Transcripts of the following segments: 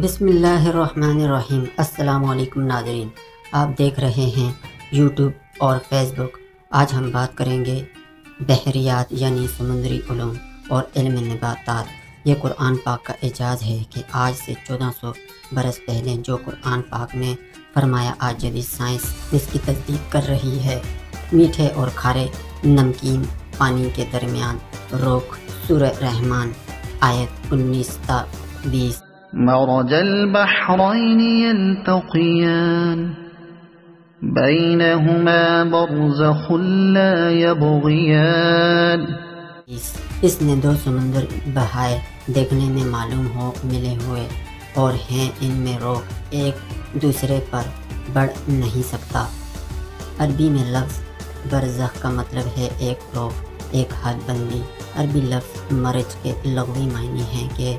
بسم اللہ الرحمن الرحیم۔ السلام علیکم ناظرین، آپ دیکھ رہے ہیں یوٹیوب اور فیس بک۔ آج ہم بات کریں گے بحریات یعنی سمندری علوم اور علم نباتات۔ یہ قرآن پاک کا اعجاز ہے کہ آج سے 1400 برس پہلے جو قرآن پاک نے فرمایا، آج جدید سائنس اس کی تصدیق کر رہی ہے۔ میٹھے اور کھارے نمکین پانی کے درمیان روک۔ سورہ رحمان آیت 19 تا 20۔ مرج البحرين يلتقيان بينهما برزخ لا يبغيان۔ اس نے دو سمندر بہائے، دیکھنے میں معلوم ہو ملے ہوئے، اور ہیں ان میں روک، ایک دوسرے پر بڑھ نہیں سکتا۔ عربی میں لفظ برزخ کا مطلب ہے ایک روک، ایک حد بندی۔ عربی لفظ مرج کے لغوی معنی ہیں کہ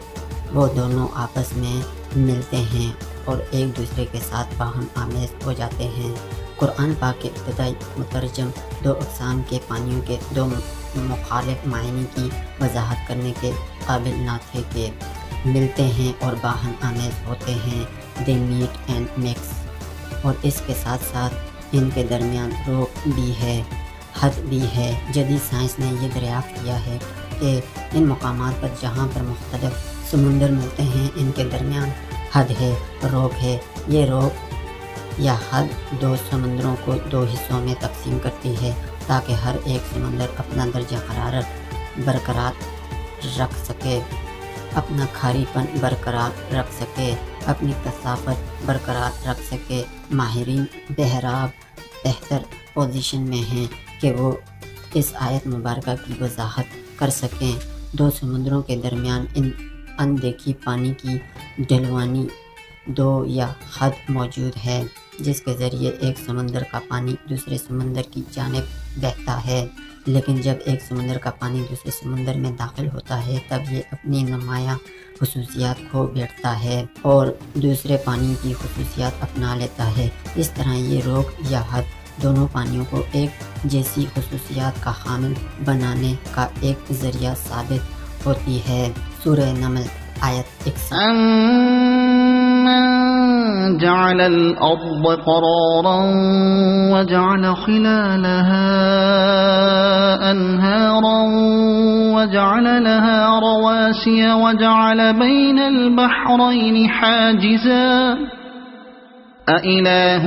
وہ دونوں آپس میں ملتے ہیں اور ایک دوسرے کے ساتھ باہم آمیز ہو جاتے ہیں۔ قرآن پاک کے ابتدائی مترجم دو اقسام کے پانیوں کے دو مخالف معنی کی وضاحت کرنے کے قابل نہ تھے کہ ملتے ہیں اور باہم آمیز ہوتے ہیں۔ دے میٹ اینڈ مکس، اور اس کے ساتھ ساتھ ان کے درمیان روک بھی ہے، حد بھی ہے۔ جدید سائنس نے یہ دریافت کیا ہے کہ ان مقامات پر جہاں پر مختلف سمندر ملتے ہیں، ان کے درمیان حد ہے، روک ہے۔ یہ روک یا حد دو سمندروں کو دو حصوں میں تقسیم کرتی ہے تاکہ ہر ایک سمندر اپنا درجہ حرارت برقرار رکھ سکے، اپنا کھاری پن برقرار رکھ سکے، اپنی کثافت برقرار رکھ سکے۔ ماہرین بحراب بہتر پوزیشن میں ہیں کہ وہ اس آیت مبارکہ کی وضاحت کر سکیں۔ دو سمندروں کے درمیان اندیکھی پانی کی ڈھلوانی دو یا حد موجود ہے، جس کے ذریعے ایک سمندر کا پانی دوسرے سمندر کی جانب بہتا ہے، لیکن جب ایک سمندر کا پانی دوسرے سمندر میں داخل ہوتا ہے تب یہ اپنی نمایاں خصوصیات کھو بیٹھتا ہے اور دوسرے پانی کی خصوصیات اپنا لیتا ہے۔ اس طرح یہ روک یا حد دونوں پانیوں کو ایک جیسی خصوصیات کا حامل بنانے کا ایک ذریعہ ثابت ہوتی ہے۔ سورہ نمل آیت 61۔ أَمَّن جَعَلَ الْأَرْضَ قَرَارًا وَجَعَلَ خِلَالَهَا أَنْهَارًا وَجَعَلَ لَهَا رَوَاسِيَ وَجَعَلَ بَيْنَ الْبَحْرَيْنِ حَاجِزًا أَإِلَٰهٌ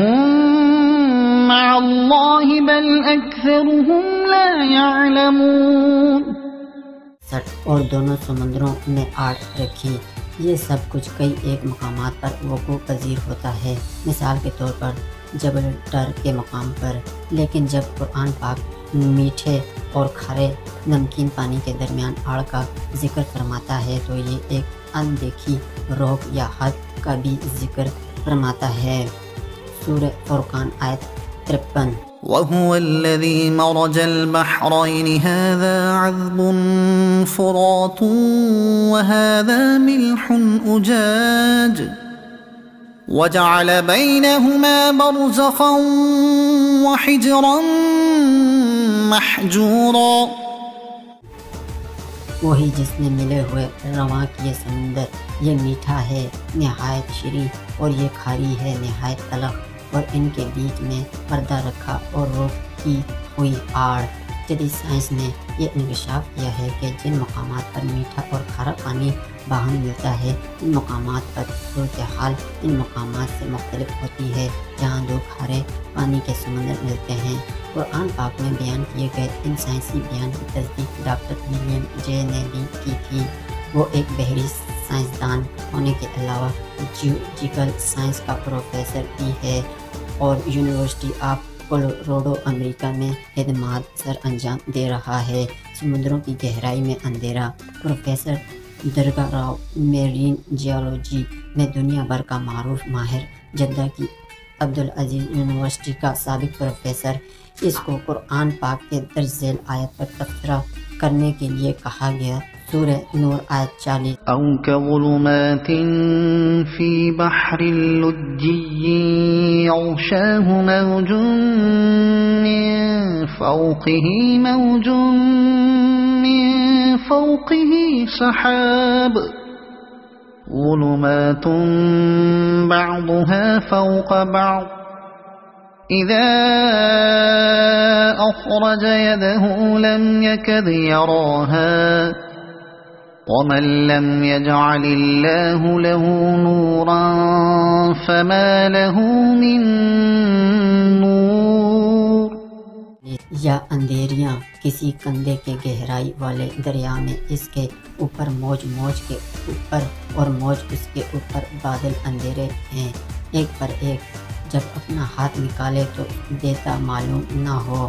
مَّعَ اللَّهِ بَلْ أَكْثَرُهُمْ لَا يَعْلَمُونَ۔ اور دونوں سمندروں میں آڑ رکھی۔ یہ سب کچھ کئی ایک مقامات پر وقوع پذیر ہوتا ہے، مثال کے طور پر جبل ٹر کے مقام پر۔ لیکن جب قرآن پاک میٹھے اور کھارے نمکین پانی کے درمیان آڑ کا ذکر فرماتا ہے تو یہ ایک اندیکھی روک یا حد کا بھی ذکر فرماتا ہے۔ سورہ فرقان آیت 53۔ وهو الذي مرج البحرين هذا عذب فرات وهذا ملح أجاج وجعل بينهما برزخا وحجرا محجورا۔ وہی جس نے ملے ہوئے رواں کیے سمندر، یہ میٹھا ہے نہایت شیریں اور یہ کھاری ہے نہایت تلخ، اور ان کے بیچ میں پردہ رکھا اور روک کی ہوئی آڑ۔ جدید سائنس نے یہ انکشاف کیا ہے کہ جن مقامات پر میٹھا اور کھارا پانی باہم ملتا ہے، ان مقامات پر صورتحال ان مقامات سے مختلف ہوتی ہے جہاں دو کھارے پانی کے سمندر ملتے ہیں۔ قرآن پاک میں بیان کیے گئے ان سائنسی بیان کی تصدیق ڈاکٹر ولیم جے نے بھی کی تھی۔ وہ ایک بحری سائنسدان ہونے کے علاوہ جیولوجیکل سائنس کا پروفیسر بھی ہے اور یونیورسٹی آف کولوراڈو امریکہ میں خدمات سر انجام دے رہا ہے۔ سمندروں کی گہرائی میں اندھیرا۔ Professor Durga Rao marine geology میں دنیا بھر کا معروف ماہر، جدہ کی عبدالعزیز یونیورسٹی کا سابق پروفیسر۔ اس کو قرآن پاک کے درج ذیل آیت پر تبصرہ کرنے کے لیے کہا گیا۔ سورہ نور آیت 40۔ أو كظلمات في بحر لجي يغشاه موج من فوقه سحاب ظلمات بعضها فوق بعض إذا أخرج يده لم يكد يراها ومن لم يجعل الله له نورا فما له من نور. یا اندھیریاں کسی کندھے کے گہرائی والے دریا میں، اس کے اوپر موج، موج کے اوپر اور موج اس کے اوپر بادل اندھیرے ہیں ایک پر ایک. جب اپنا ہاتھ نکالے تو دیتا معلوم نہ ہو،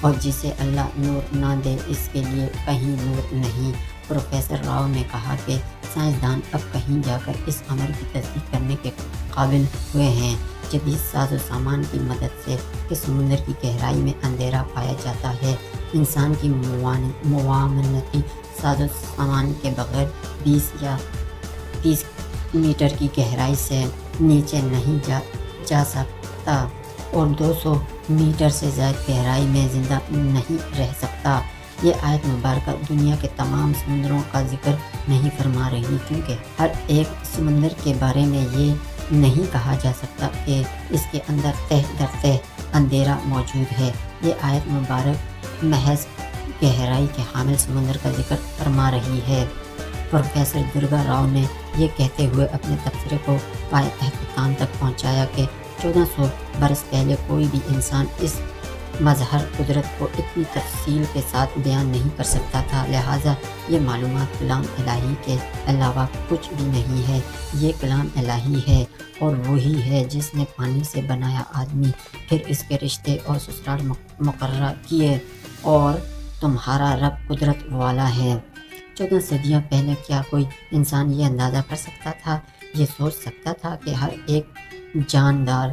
اور جسے اللہ نور نہ دے اس کے لیے کہیں نور نہیں. پروفیسر راؤ نے کہا کہ سائنسدان اب کہیں جا کر اس امر کی تصدیق کرنے کے قابل ہوئے ہیں. جدید ساز و سامان کی مدد سے کہ سمندر کی گہرائی میں اندھیرا پایا جاتا ہے، انسان کی معاونتی ساز و سامان کے بغیر 20 یا 30 میٹر کی گہرائی سے نیچے نہیں جا سکتا اور 200 میٹر سے زائد گہرائی میں زندہ نہیں رہ سکتا. یہ آیت مبارکہ دنیا کے تمام سمندروں کا ذکر نہیں فرما رہی، کیونکہ ہر ایک سمندر کے بارے میں یہ نہیں کہا جا سکتا کہ اس کے اندر تہ در تہ اندھیرا موجود ہے. یہ آیت مبارک محض گہرائی کے حامل سمندر کا ذکر فرما رہی ہے. پروفیسر درگا راؤ نے یہ کہتے ہوئے اپنے تبصرے کو پائے اختتام تک پہنچایا کہ 1400 برس پہلے کوئی بھی انسان اس مظہر قدرت کو اتنی تفصیل کے ساتھ بیان نہیں کر سکتا تھا، لہٰذا یہ معلومات کلام الہی کے علاوہ کچھ بھی نہیں ہے. یہ کلام الہی ہے اور وہی ہے جس نے پانی سے بنایا آدمی، پھر اس کے رشتے اور سسرال مقرر کیے، اور تمہارا رب قدرت والا ہے. 14 صدیاں پہلے کیا کوئی انسان یہ اندازہ کر سکتا تھا، یہ سوچ سکتا تھا کہ ہر ایک جاندار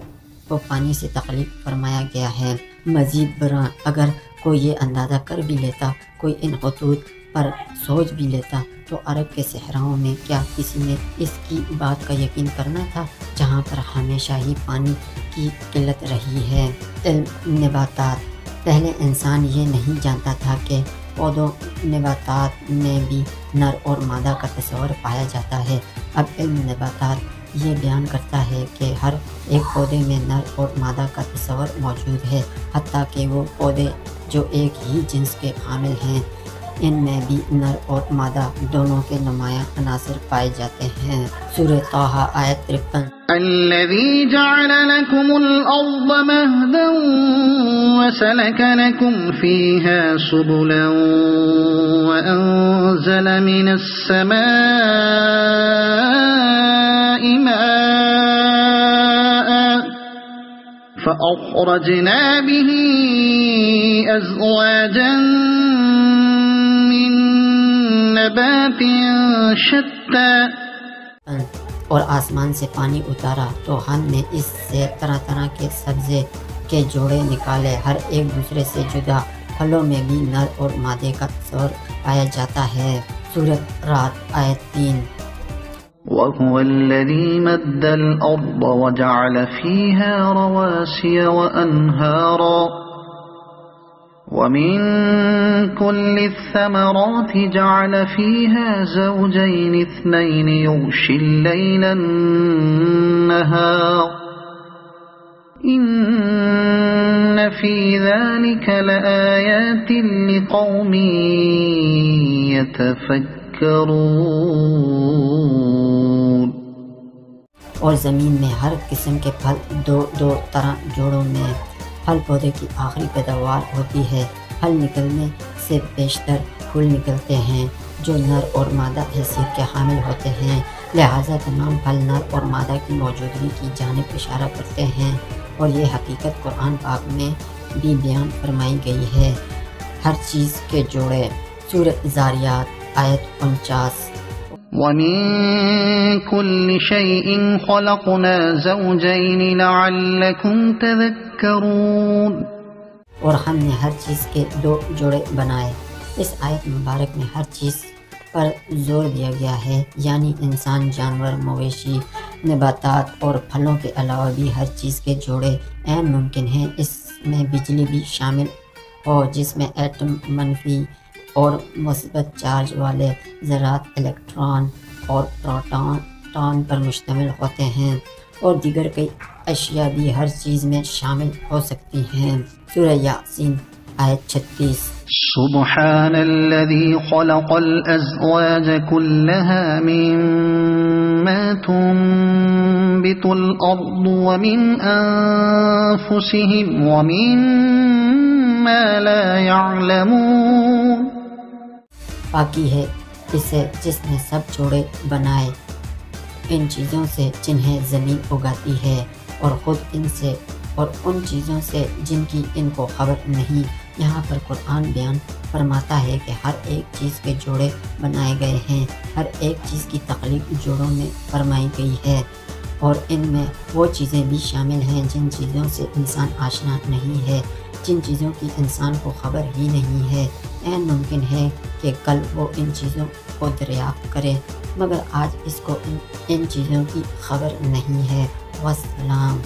کو پانی سے تخلیق فرمایا گیا ہے؟ مزید برآں اگر کوئی یہ اندازہ کر بھی لیتا، کوئی ان خطوط پر سوچ بھی لیتا، تو عرب کے صحراؤں میں کیا کسی نے اس کی بات کا یقین کرنا تھا جہاں پر ہمیشہ ہی پانی کی قلت رہی ہے؟ علم نباتات. پہلے انسان یہ نہیں جانتا تھا کہ پودوں نباتات میں بھی نر اور مادہ کا تصور پایا جاتا ہے. اب علم نباتات یہ بیان کرتا ہے کہ ہر ایک پودے میں نر اور مادہ کا تصور موجود ہے، حتیٰ کہ وہ پودے جو ایک ہی جنس کے حامل ہیں، ان میں بھی نر اور مادہ دونوں کے نمایاں عناصر پائے جاتے ہیں. سورہ طٰہٰ آیت 53. الذي جعل لكم الأرض مهدا وسلك لكم فيها سبلا وأنزل من السماء ماء فأخرجنا به أزواجا من نبات شتى. اور آسمان سے پانی اتارا تو ہم نے اس سے طرح طرح کے سبزے کے جوڑے نکالے، ہر ایک دوسرے سے جدا. پھلوں میں بھی نر اور مادے کا تصور پایا جاتا ہے. سورۃ رعد آیت 3. وَهُوَ الَّذِي مَدَّ الْأَرْضَ وَجَعَلَ فِيهَا رَوَاسِيَ وَأَنْهَارًا وَمِن كُلِّ الثَّمَرَاتِ جَعَلَ فِيهَا زَوْجَيْنِ اثْنَيْنِ يُغْشِي اللَّيْلَ النَّهَارَ إِنَّ فِي ذَلِكَ لَآيَاتٍ لِقَوْمٍ يَتَفَكَّرُونَ. اور زمین میں ہر قسم کے پھل دو دو طرح جوڑوں میں پھل پودے کی آخری پیداوار ہوتی ہے. پھل نکلنے سے بیشتر پھول نکلتے ہیں جو نر اور مادہ حیثیت کے حامل ہوتے ہیں، لہٰذا تمام پھل نر اور مادہ کی موجودگی کی جانب اشارہ کرتے ہیں، اور یہ حقیقت قرآن پاک میں بھی بیان فرمائی گئی ہے. ہر چیز کے جوڑے. سورۃ ذاریات آیت 49. وَمِن كُلِّ شَيْءٍ خَلَقْنَا زَوْجَيْنِ لَعَلَّكُمْ تَذَكَّرُونَ. اور ہم نے ہر چیز کے دو جوڑے بنائے. اس آیت مبارک میں ہر چیز پر زور دیا گیا ہے، یعنی انسان، جانور، مویشی، نباتات اور پھلوں کے علاوہ بھی ہر چیز کے جوڑے عین ممکن ہیں. اس میں بجلی بھی شامل ہو جس میں ایٹم، منفی اور مثبت چارج والے ذرات، الیکٹران اور چٹان پر مشتمل ہوتے ہیں اور دیگر کئی اشیاء بھی ہر چیز میں شامل ہو سکتی ہیں۔ سورہ یاسین آیت 36۔ سبحان الذي خلق الأزواج كلها مما تنبت الأرض ومن أنفسهم ومما لا يعلمون۔ پاکی ہے اسے جس نے سب جوڑے بنائے ان چیزوں سے جنہیں زمین اگاتی ہے، اور خود ان سے اور ان چیزوں سے جن کی ان کو خبر نہیں۔ یہاں پر قرآن بیان فرماتا ہے کہ ہر ایک چیز کے جوڑے بنائے گئے ہیں، ہر ایک چیز کی تخلیق جوڑوں میں فرمائی گئی ہے، اور ان میں وہ چیزیں بھی شامل ہیں جن چیزوں سے انسان آشنا نہیں ہے، جن چیزوں کی انسان کو خبر ہی نہیں ہے۔ عین ممکن ہے کہ کل وہ ان چیزوں کو دریافت کرے، مگر آج اس کو ان چیزوں کی خبر نہیں ہے۔ والسلام۔